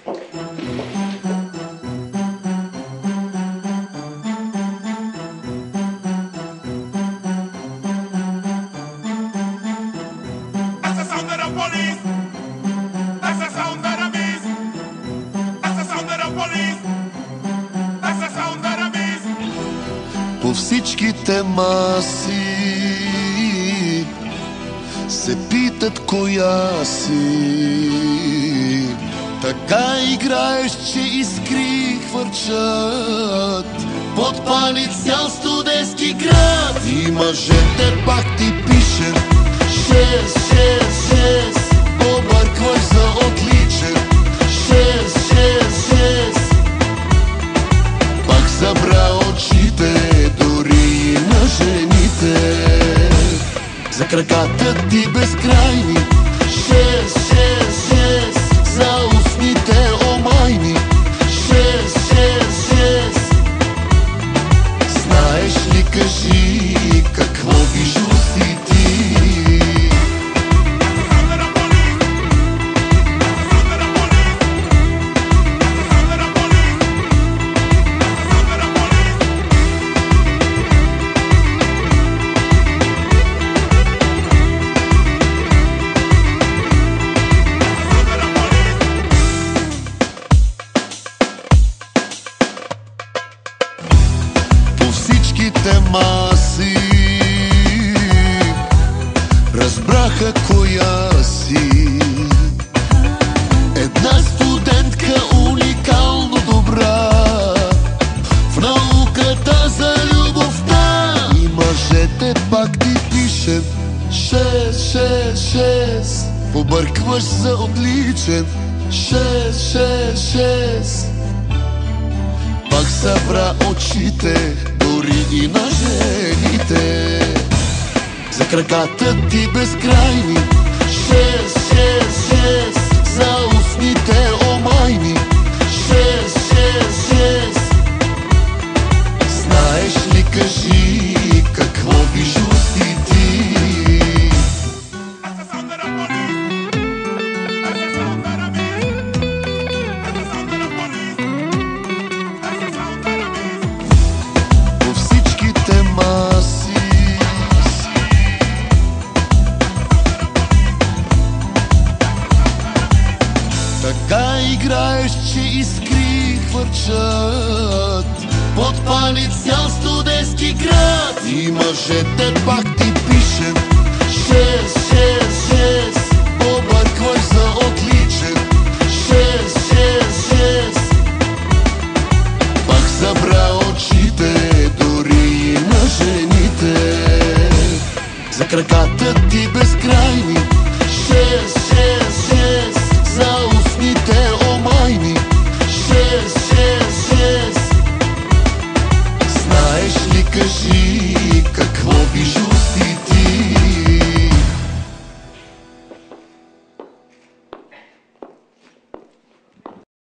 По всичките маси се питат коя си. Така играеш, че искри хвърчат, подпали цял студентски град. И мъжете пак ти пишат 6-6-6, побъркваш за отличен 6-6-6. Пак събра очите дори и на жените, за краката ти безкрайни 6-6-6, за устните омайни 6-6-6. Знаеш ли, кажи, какво виж усти ти? Всичките маси разбраха коя си. Една студентка уникално добра в науката за любовта. И мъжете пак ти пишат 6-6-6, побъркваш за отличен 6-6-6. Пак събра очите дори и на жените, за краката ти безкрайни 6-6-6, за устните омайни 6-6-6. Знаеш ли, кажи, какво виж усти ти? Така играеш, че искри хвърчат, подпали цял студентски град. И мъжете пак ти пишат 6-6-6, побъркваш за отличен 6-6-6. Пак събра очите дори и на жените, за краката